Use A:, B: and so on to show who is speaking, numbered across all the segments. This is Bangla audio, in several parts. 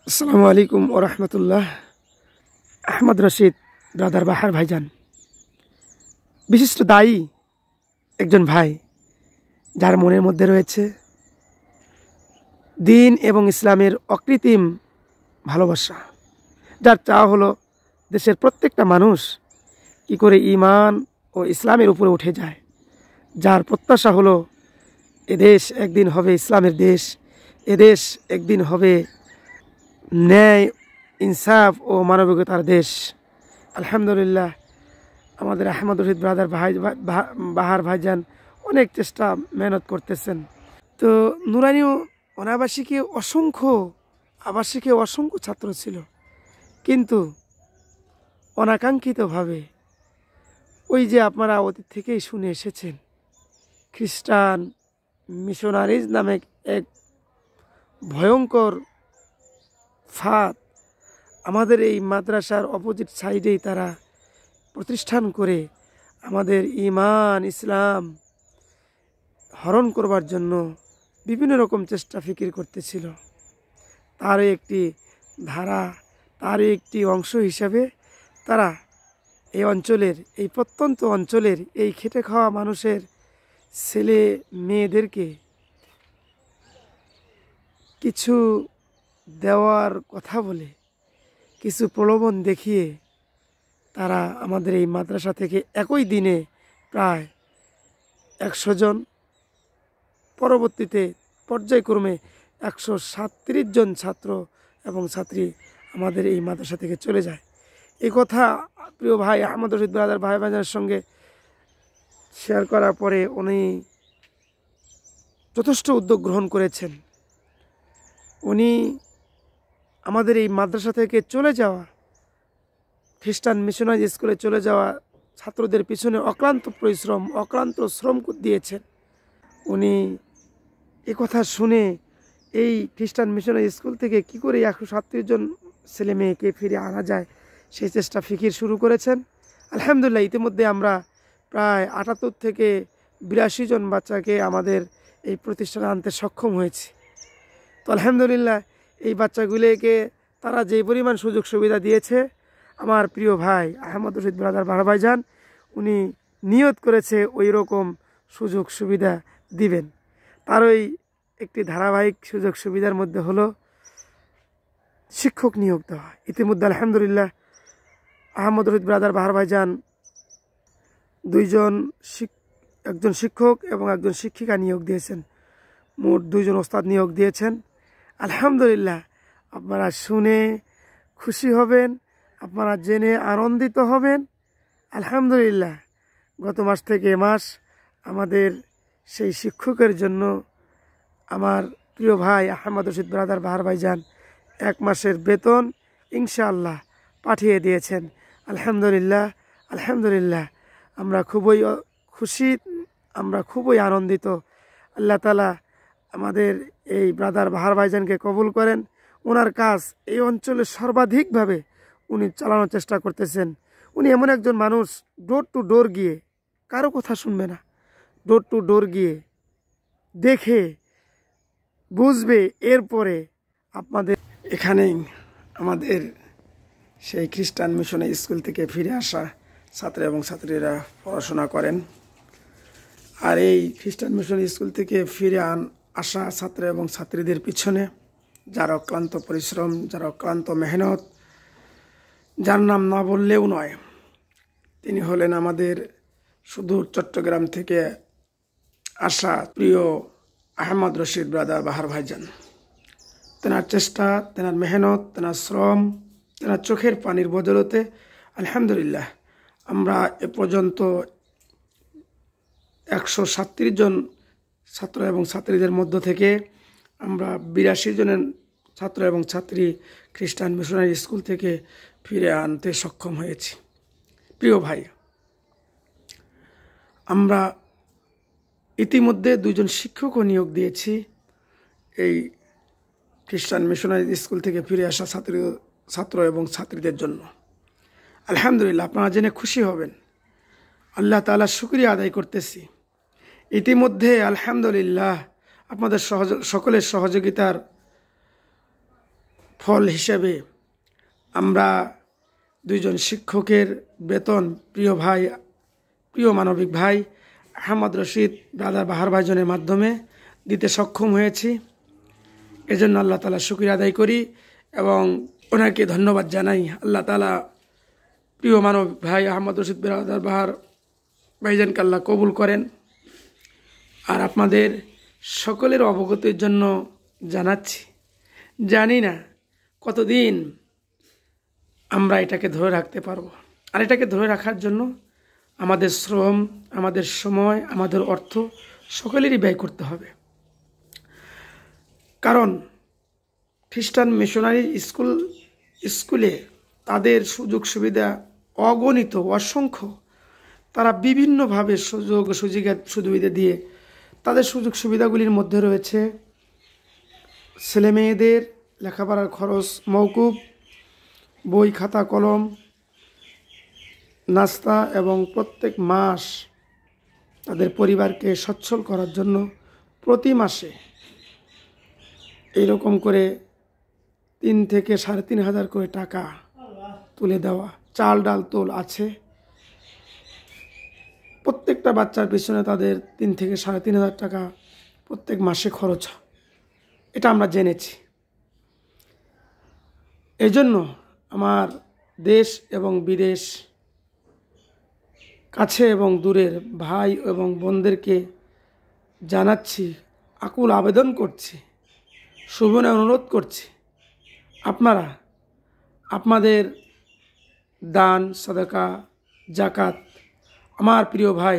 A: আসসালামু আলাইকুম ও রহমতুল্লাহ। আহমদ রশিদ ব্রাদার বাহার ভাইজান বিশিষ্ট দায়ী একজন ভাই, যার মনের মধ্যে রয়েছে দিন এবং ইসলামের অকৃত্রিম ভালোবাসা। যার চাওয়া হলো দেশের প্রত্যেকটা মানুষ কি করে ঈমান ও ইসলামের উপরে উঠে যায়। যার প্রত্যাশা হলো এদেশ একদিন হবে ইসলামের দেশ, এদেশ একদিন হবে ন্যায়, ইনসাফ ও মানবিকতার দেশ। আলহামদুলিল্লাহ, আমাদের আহমদ রশিদ ব্রাদার বাহার ভাইজান অনেক চেষ্টা মেহনত করতেছেন। তো নুরানি অনাবাসিকে অসংখ্য ছাত্র ছিল, কিন্তু অনাকাঙ্ক্ষিতভাবে ওই যে আপনারা অতীত থেকেই শুনে এসেছেন, খ্রিস্টান মিশনারিজ নামে এক ভয়ঙ্কর ফাঁদ আমাদের এই মাদ্রাসার অপোজিট সাইডেই তারা প্রতিষ্ঠান করে আমাদের ঈমান ইসলাম হরণ করবার জন্য বিভিন্ন রকম চেষ্টা ফিকির করতেছিল। তারই একটি ধারা, তারই একটি অংশ হিসাবে তারা এই অঞ্চলের, এই প্রত্যন্ত অঞ্চলের এই খেটে খাওয়া মানুষের ছেলে মেয়েদেরকে কিছু দেওয়ার কথা বলে, কিছু প্রলোভন দেখিয়ে তারা আমাদের এই মাদ্রাসা থেকে একই দিনে প্রায় 100 জন, পরবর্তীতে পর্যায়ক্রমে 137 জন ছাত্র এবং ছাত্রী আমাদের এই মাদ্রাসা থেকে চলে যায়। এই কথা প্রিয় ভাই আহমদ রশিদ ব্রাদার ভাইজানের সঙ্গে শেয়ার করার পরে উনি যথেষ্ট উদ্যোগ গ্রহণ করেছেন। উনি আমাদের এই মাদ্রাসা থেকে চলে যাওয়া, খ্রিস্টান মিশনারি স্কুলে চলে যাওয়া ছাত্রদের পিছনে অক্লান্ত পরিশ্রম, অক্লান্ত শ্রম দিয়েছেন। উনি এ কথা শুনে এই খ্রিস্টান মিশনারি স্কুল থেকে কি করে 137 জন ছেলে মেয়েকে ফিরে আনা যায় সেই চেষ্টা ফিকির শুরু করেছেন। আলহামদুলিল্লাহ, ইতিমধ্যে আমরা প্রায় 78 থেকে 82 জন বাচ্চাকে আমাদের এই প্রতিষ্ঠানে আনতে সক্ষম হয়েছি। তো আলহামদুলিল্লাহ, এই বাচ্চাগুলিকে তারা যে পরিমাণ সুযোগ সুবিধা দিয়েছে, আমার প্রিয় ভাই আহমদ রশিদ ব্রাদার বাহার ভাইজান উনি নিয়ত করেছে ওই রকম সুযোগ সুবিধা দিবেন। তারই একটি ধারাবাহিক সুযোগ সুবিধার মধ্যে হলো শিক্ষক নিয়োগ দেওয়া। ইতিমধ্যে আলহামদুলিল্লাহ আহমদ রশিদ ব্রাদার বাহার ভাইজান একজন শিক্ষক এবং একজন শিক্ষিকা নিয়োগ দিয়েছেন, মোট 2 জন ওস্তাদ নিয়োগ দিয়েছেন। আলহামদুলিল্লাহ, আপনারা শুনে খুশি হবেন, আপনারা জেনে আনন্দিত হবেন। আলহামদুলিল্লাহ, গত মাস থেকে এ মাস আমাদের সেই শিক্ষকের জন্য আমার প্রিয় ভাই আহমদ রশিদ ব্রাদার বাহার ভাইজান 1 মাসের বেতন ইনশাআল্লাহ পাঠিয়ে দিয়েছেন। আলহামদুলিল্লাহ, আলহামদুলিল্লাহ, আমরা খুবই খুশি, আমরা খুবই আনন্দিত। আল্লাহ তাআলা আমাদের এই ব্রাদার বাহার ভাইজানকে কবুল করেন। ওনার কাজ এই অঞ্চলে সর্বাধিকভাবে উনি চালানোর চেষ্টা করতেছেন। উনি এমন একজন মানুষ, ডোর টু ডোর গিয়ে কারো কথা শুনবে না, ডোর টু ডোর গিয়ে দেখে বুঝবে, এরপরে আপনাদের এখানেই আমাদের সেই খ্রিস্টান মিশনারি স্কুল থেকে ফিরে আসা ছাত্র এবং ছাত্রীরা পড়াশোনা করেন। আর এই খ্রিস্টান মিশনারি স্কুল থেকে ফিরে আসা ছাত্র এবং ছাত্রীদের পিছনে যার অক্লান্ত পরিশ্রম, যার অক্লান্ত মেহনত, যার নাম না বললেও নয়, তিনি হলেন আমাদের সুদূর চট্টগ্রাম থেকে আসা প্রিয় আহমদ রশিদ ব্রাদার বাহার ভাইজান। তেনার চেষ্টা, তেনার মেহনত, তেনার শ্রম, তেনার চোখের পানির বদলতে আলহামদুলিল্লাহ আমরা এ পর্যন্ত 137 জন ছাত্র এবং ছাত্রীদের মধ্য থেকে আমরা 82 জনের ছাত্র এবং ছাত্রী খ্রিস্টান মিশনারি স্কুল থেকে ফিরে আনতে সক্ষম হয়েছি। প্রিয় ভাই, আমরা ইতিমধ্যে 2 জন শিক্ষকও নিয়োগ দিয়েছি এই খ্রিস্টান মিশনারি স্কুল থেকে ফিরে আসা ছাত্র এবং ছাত্রীদের জন্য। আলহামদুলিল্লাহ, আপনারা জেনে খুশি হবেন। আল্লাহ তাআলার শুকরিয়া আদায় করতেছি। ইতিমধ্যে আলহামদুলিল্লাহ আপনাদের সকলের সহযোগিতার ফল হিসেবে আমরা দুইজন শিক্ষকের বেতন প্রিয় মানবিক ভাই আহমদ রশিদ ব্রাদার বাহার ভাইজনের মাধ্যমে দিতে সক্ষম হয়েছি। এজন্য আল্লাহ তাআলা শুকরিয়া আদায় করি এবং ওনাকে ধন্যবাদ জানাই। আল্লাহ তাআলা প্রিয় মানবিক ভাই আহমদ রশিদ ব্রাদার বাহার ভাইজানকে আল্লাহ কবুল করেন। আর আপনাদের সকলের অবগতির জন্য জানাচ্ছি, জানি না কতদিন আমরা এটাকে ধরে রাখতে পারবো। আর এটাকে ধরে রাখার জন্য আমাদের শ্রম, আমাদের সময়, আমাদের অর্থ সকলেরই ব্যয় করতে হবে। কারণ খ্রিস্টান মিশনারি স্কুলে তাদের সুযোগ সুবিধা অগণিত, অসংখ্য। তারা বিভিন্নভাবে সুবিধা দিয়ে তাদের সুযোগ সুবিধাগুলির মধ্যে রয়েছে ছেলে মেয়েদের লেখাপড়ার খরচ মওকুফ, বই খাতা কলম, নাস্তা এবং প্রত্যেক মাস তাদের পরিবারকে সচ্ছল করার জন্য প্রতি মাসে এইরকম করে 3 থেকে 3,500 করে টাকা তুলে দেওয়া। চাল ডাল তোল আছে। প্রত্যেকটা বাচ্চার পিছনে তাদের 3 থেকে 3,500 টাকা প্রত্যেক মাসে খরচ। এটা আমরা জেনেছি। এজন্য আমার দেশ এবং বিদেশ, কাছে এবং দূরের ভাই এবং বোনদেরকে জানাচ্ছি, আকুল আবেদন করছি, শুভনে অনুরোধ করছি, আপনারা আপনাদের দান, সাদাকা, জাকাত আমার প্রিয় ভাই,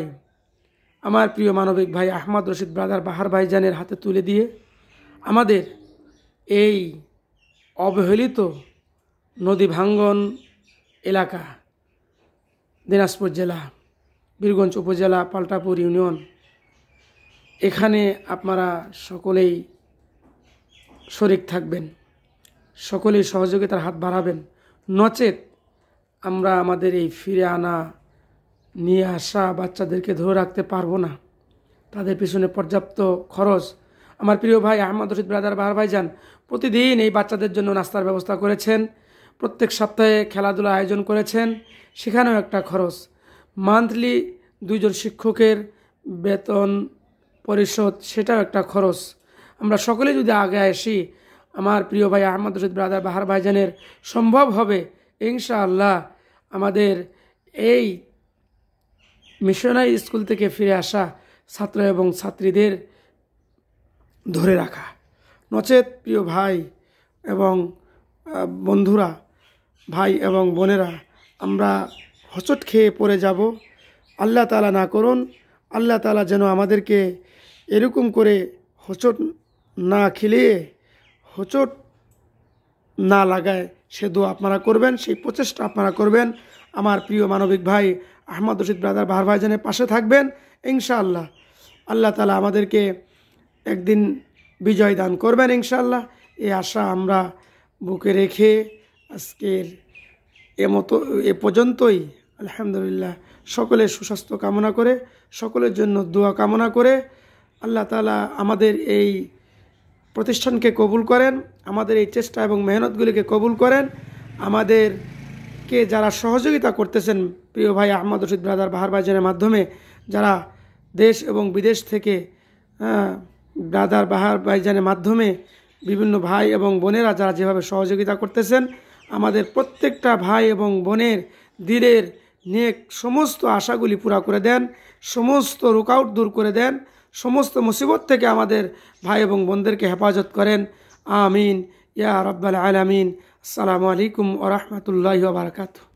A: আমার প্রিয় মানবিক ভাই আহমদ রশিদ ব্রাদার বাহার ভাইজানের হাতে তুলে দিয়ে আমাদের এই অবহেলিত নদী ভাঙ্গন এলাকা, দিনাজপুর জেলা, বীরগঞ্জ উপজেলা, পাল্টাপুর ইউনিয়ন, এখানে আপনারা সকলেই শরিক থাকবেন, সকলেই সহযোগিতার হাত বাড়াবেন। নচেত আমরা আমাদের এই ফিরে আনা, নিয়ে আসা বাচ্চাদেরকে ধরে রাখতে পারবো না। তাদের পিছনে পর্যাপ্ত খরচ। আমার প্রিয় ভাই আহমদ রশিদ ব্রাদার বাহার ভাইজান প্রতিদিন এই বাচ্চাদের জন্য নাস্তার ব্যবস্থা করেছেন, প্রত্যেক সপ্তাহে খেলাধুলা আয়োজন করেছেন, সেখানেও একটা খরচ। মান্থলি 2 জন শিক্ষকের বেতন পরিশোধ, সেটাও একটা খরচ। আমরা সকলে যদি আগে আসি, আমার প্রিয় ভাই আহমদ রশিদ ব্রাদার বাহার ভাইজানের সম্ভব হবে ইনশাআল্লাহ আমাদের এই মিশনারি স্কুল থেকে ফিরে আসা ছাত্র এবং ছাত্রীদের ধরে রাখা। নচেত প্রিয় ভাই এবং বন্ধুরা, ভাই এবং বোনেরা, আমরা হোঁচট খেয়ে পড়ে যাব। আল্লাহ তাআলা না করুন, আল্লাহ তাআলা যেন আমাদেরকে এরকম করে হোঁচট না খেলিয়ে, হোঁচট না লাগায়, সে দোয়া আপনারা করবেন, সেই প্রচেষ্টা আপনারা করবেন। আমার প্রিয় মানবিক ভাই আহমদ রশিদ ব্রাদার বাহার ভাইজানের পাশে থাকবেন ইনশাআল্লাহ। আল্লাহ তাআলা আমাদেরকে একদিন বিজয় দান করবেন ইনশাআল্লাহ। এই আশা আমরা বুকে রেখে আজকের এ পর্যন্তই আলহামদুলিল্লাহ সকলের সুস্বাস্থ্য কামনা করে, সকলের জন্য দোয়া কামনা করে আল্লাহ তাআলা আমাদের এই প্রতিষ্ঠানকে কবুল করেন, আমাদের এই চেষ্টা এবং মেহনতগুলিকে কবুল করেন। আমাদেরকে যারা সহযোগিতা করতেছেন প্রিয় ভাই আহমদ রশিদ ব্রাদার বাহার ভাইজানের মাধ্যমে, যারা দেশ এবং বিদেশ থেকে ব্রাদার বাহার ভাইজানের মাধ্যমে বিভিন্ন ভাই এবং বোনেরা যারা যেভাবে সহযোগিতা করতেছেন, আমাদের প্রত্যেকটা ভাই এবং বোনের দিলের নেক সমস্ত আশাগুলি পুরা করে দেন, সমস্ত রুকাউট দূর করে দেন, সমস্ত মুসিবত থেকে আমাদের ভাই এবং বোনদেরকে হেফাজত করেন। আমিন ইয়া রাব্বাল আলামিন। আসসালামু আলাইকুম ওয়া রাহমাতুল্লাহি ওয়া বারাকাতুহু।